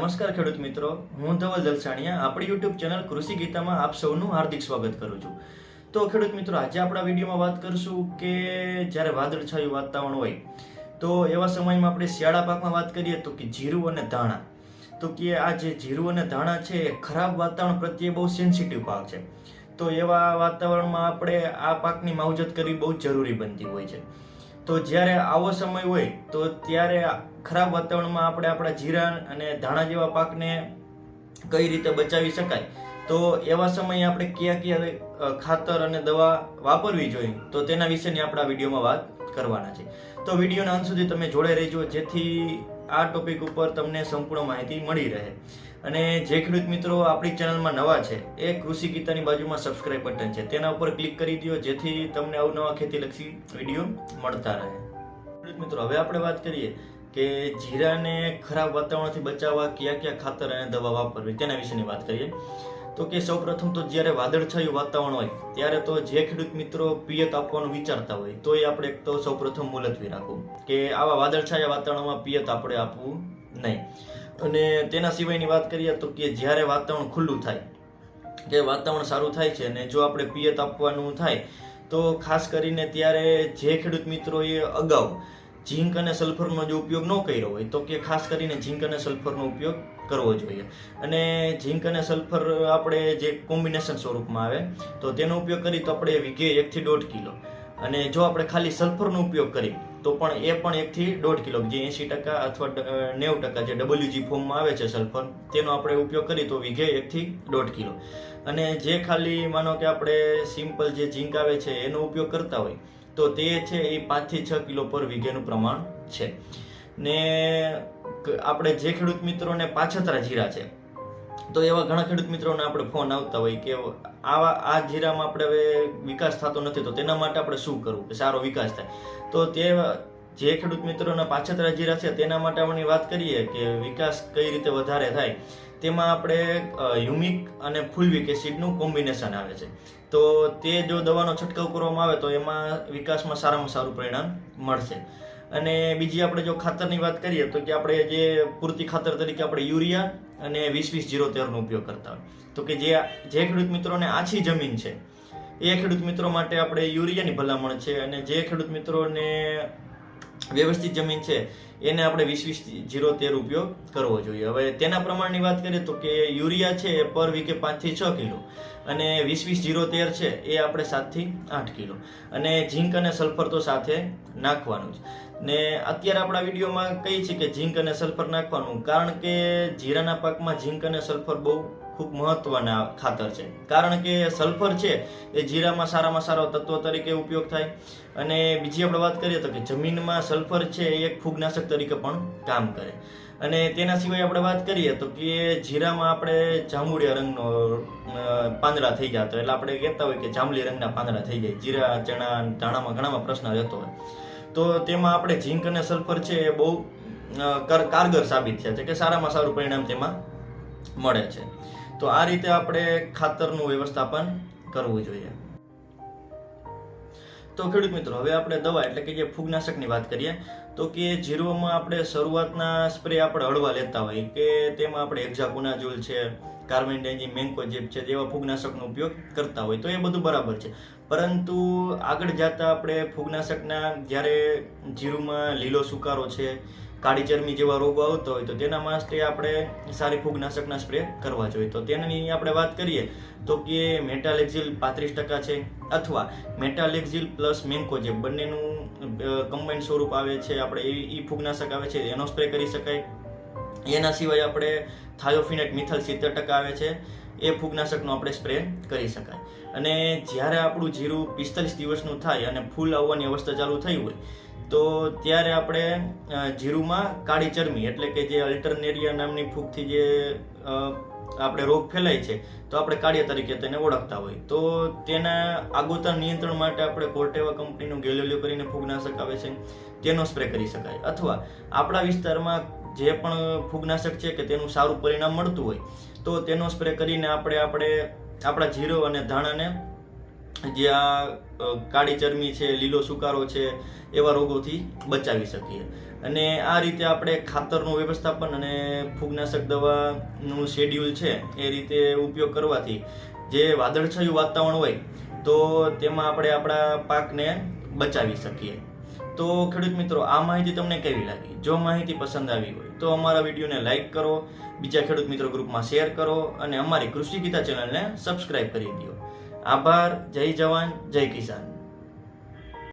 નમસ્કાર ખેડૂત મિત્રો, હું ધવલ દલસાણીયા આપણી યુટ્યુબ ચેનલ કૃષિ ગીતામાં આપ સૌનું હાર્દિક સ્વાગત કરું છું. તો ખેડૂત મિત્રો, આજે આપણા વિડીયોમાં વાત કરીશું કે જ્યારે વાદળછાયું વાતાવરણ હોય તો એવા સમયમાં આપણે શિયાળા પાકમાં વાત કરીએ તો કે જીરું અને ધાણા. તો કે આ જે જીરું અને ધાણા છે એ ખરાબ વાતાવરણ પ્રત્યે બહુ સેન્સિટિવ પાક છે. તો એવા વાતાવરણમાં આપણે આ પાકની માવજત કરવી બહુ જરૂરી બનતી હોય છે. તો જ્યારે આવો સમય હોય તો ત્યારે ખરાબ વાતાવરણમાં આપણે આપણા જીરા અને ધાણા જેવા પાકને કઈ રીતે બચાવી શકાય, તો એવા સમયે આપણે કયા કયા ખાતર અને દવા વાપરવી જોઈએ, તો તેના વિશેની આપણા વિડીયોમાં વાત કરવાના છે. તો વિડીયોના અંત સુધી તમે જોડે રહેજો, જેથી આ ટોપિક ઉપર તમને સંપૂર્ણ માહિતી મળી રહે. અને જે ખેડૂત મિત્રો આપણી ચેનલમાં નવા છે એ કૃષિ ગીતાની બાજુમાં સબસ્ક્રાઇબ બટન છે, તેના ઉપર ક્લિક કરી દો, જેથી તમને અવનવા ખેતીલક્ષી વિડીયો મળતા રહે. ખેડૂત મિત્રો, હવે આપણે વાત કરીએ કે જીરાને ખરાબ વાતાવરણથી બચાવવા કયા કયા ખાતર અને દવા વાપરવી, તેના વિશેની વાત કરીએ. તો કે સૌપ્રથમ તો જ્યારે વાદળછાયું વાતાવરણ હોય ત્યારે તો જે ખેડૂત મિત્રો પિયત આપવાનું વિચારતા હોય તો એ આપણે તો સૌપ્રથમ મુલતવી રાખવું કે આવા વાદળછાયા વાતાવરણમાં પિયત આપણે આપવું નહીં. અને તેના સિવાયની વાત કરીએ તો કે જ્યારે વાતાવરણ ખુલ્લું થાય કે વાતાવરણ સારું થાય છે અને જો આપણે પિયત આપવાનું થાય તો ખાસ કરીને ત્યારે જે ખેડૂત મિત્રોએ અગાઉ ઝીંક અને સલ્ફરનો જો ઉપયોગ ન કર્યો હોય તો કે ખાસ કરીને ઝીંક અને સલ્ફરનો ઉપયોગ કરવો જોઈએ. અને ઝીંક અને સલ્ફર આપણે જે કોમ્બિનેશન સ્વરૂપમાં આવે તો તેનો ઉપયોગ કરી તો આપણે વીઘે 1 થી 1.5 કિલો, અને જો આપણે ખાલી સલ્ફરનો ઉપયોગ કરી તો પણ એ પણ 1 થી 1.5 કિલો, જે 80% અથવા 90% જે WG ફોર્મમાં આવે છે સલ્ફર, તેનો આપણે ઉપયોગ કરી તો વીઘે 1 થી 1.5 કિલો. અને જે ખાલી માનો કે આપણે સિમ્પલ જે ઝીંક આવે છે એનો ઉપયોગ કરતા હોય તો તે છે એ 5 થી 6 કિલો પર વીઘેનું પ્રમાણ છે. ને આપણે જે ખેડૂત મિત્રોને પાછતરા જીરા છે તો એવા ઘણા ખેડૂત મિત્રોને આપણે ફોન આવતા હોય કે આ જીરામાં આપણે હવે વિકાસ થતો નથી, તો તેના માટે આપણે શું કરવું કે સારો વિકાસ થાય. તો તે જે ખેડૂત મિત્રોના પાછતરા જીરા છે તેના માટે આપણે વાત કરીએ કે વિકાસ કઈ રીતે વધારે થાય, તેમાં આપણે હ્યુમિક અને ફુલવિક એસિડનું કોમ્બિનેશન આવે છે. તો તે જો દવાનો છંટકાવ કરવામાં આવે તો એમાં વિકાસમાં સારામાં સારું પરિણામ મળશે. અને બીજી આપણે જો ખાતરની વાત કરીએ તો કે આપણે જે પૂરતી ખાતર તરીકે આપણે યુરિયા અને 20-20-0-13નો ઉપયોગ કરતા હોય, તો કે જે ખેડૂત મિત્રોને આછી જમીન છે એ ખેડૂત મિત્રો માટે આપણે યુરિયાની ભલામણ છે, અને જે ખેડૂત મિત્રોને વ્યવસ્થિત જમીન છે એને આપણે 20-20-0-13 ઉપયોગ કરવો જોઈએ. હવે તેના પ્રમાણની વાત કરીએ તો કે યુરિયા છે એ પર વીઘે 5 થી 6 કિલો, અને 20-20-0-13 છે એ આપણે 7 થી 8 કિલો, અને ઝીંક અને સલ્ફર તો સાથે નાખવાનું જ. ને અત્યારે આપણા વિડીયોમાં કહીએ છીએ કે ઝીંક અને સલ્ફર નાખવાનું, કારણ કે જીરાના પાકમાં ઝીંક અને સલ્ફર બહુ ખૂબ મહત્વના ખાતર છે. કારણ કે સલ્ફર છે એ જીરામાં સારામાં સારો તત્વ તરીકે ઉપયોગ થાય. અને બીજી આપણે વાત કરીએ તો કે જમીનમાં સલ્ફર છે એ એક ફૂગનાશક તરીકે પણ કામ કરે. અને તેના સિવાય આપણે વાત કરીએ તો કે જીરામાં આપણે જાંબુડિયા રંગનો પાંદડા થઈ જતો, એટલે આપણે કહેતા હોય કે જાંબલી રંગના પાંદડા થઈ જાય. જીરા, ચણા, ધાણામાં ઘણામાં પ્રશ્ન રહેતો હોય, તો તેમાં આપણે ઝીંક અને સલ્ફર છે એ બહુ કારગર સાબિત થયા છે કે સારામાં સારું પરિણામ તેમાં મળે છે. તો આ રીતે આપણે ખાતરનું વ્યવસ્થાપન કરવું જોઈએ. તો ખેડૂત મિત્રો, હવે આપણે દવા એટલે કે જે ફૂગનાશકની વાત કરીએ તો કે જીરુમાં આપણે શરૂઆતના સ્પ્રે આપણે હળવા લેતા હોય કે તેમાં આપણે હેક્ઝાકોનાઝોલ છે, કાર્બેન્ડાઝિમ, મેન્કોજેબ છે જેવા ફૂગનાશકનો ઉપયોગ કરતા હોય તો એ બધું બરાબર છે. પરંતુ આગળ જતા આપણે ફૂગનાશકના જ્યારે જીરુમાં લીલો સુકારો છે, કાળી ચરમી જેવા રોગો આવતા હોય તો તેના માટે આપણે સારી ફૂગનાશકના સ્પ્રે કરવા જોઈએ. તો તેની આપણે વાત કરીએ તો કે મેટાલેક્ઝિલ 35% છે, અથવા મેટાલેક્ઝિલ પ્લસ મેન્કોજેબ બંનેનું કમ્બાઇન્ડ સ્વરૂપ આવે છે, આપણે એ ફૂગનાશક આવે છે એનો સ્પ્રે કરી શકાય. એના સિવાય આપણે થાયોફિનેટ મિથલ 70% આવે છે, એ ફૂગનાશકનો આપણે સ્પ્રે કરી શકાય. અને જ્યારે આપણું જીરું 45 દિવસનું થાય અને ફૂલ આવવાની અવસ્થા ચાલુ થઈ હોય તો ત્યારે આપણે જીરુમાં કાળી ચરમી એટલે કે જે અલ્ટરનેરિયા નામની ફૂગથી જે આપણે રોગ ફેલાય છે તો આપણે કાળિયા તરીકે તેને ઓળખતા હોય, તો તેના આગોતરા નિયંત્રણ માટે આપણે કોર્ટેવા કંપનીનું ગેલેલિયો કરીને ફૂગનાશક આવે છે તેનો સ્પ્રે કરી શકાય. અથવા આપણા વિસ્તારમાં જે પણ ફૂગનાશક છે કે તેનું સારું પરિણામ મળતું હોય તો તેનો સ્પ્રે કરીને આપણે આપણા જીરો અને ધાણાને જે આ કાળી ચરમી છે, લીલો સુકારો છે, એવા રોગોથી બચાવી શકીએ. અને આ રીતે આપણે ખાતરનું વ્યવસ્થાપન અને ફૂગનાશક દવાનું શેડ્યુલ છે એ રીતે ઉપયોગ કરવાથી જે વાદળછાયું વાતાવરણ હોય તો તેમાં આપણે આપણા પાકને બચાવી શકીએ. તો ખેડૂત મિત્રો, આ માહિતી તમને કેવી લાગી? જો માહિતી પસંદ આવી હોય તો અમારા વિડીયોને લાઈક કરો, બીજા ખેડૂત મિત્રો ગ્રુપમાં શેર કરો અને અમારી કૃષિ ગીતા ચેનલને સબસ્ક્રાઇબ કરી દો. આભાર. જય જવાન, જય કિસાન.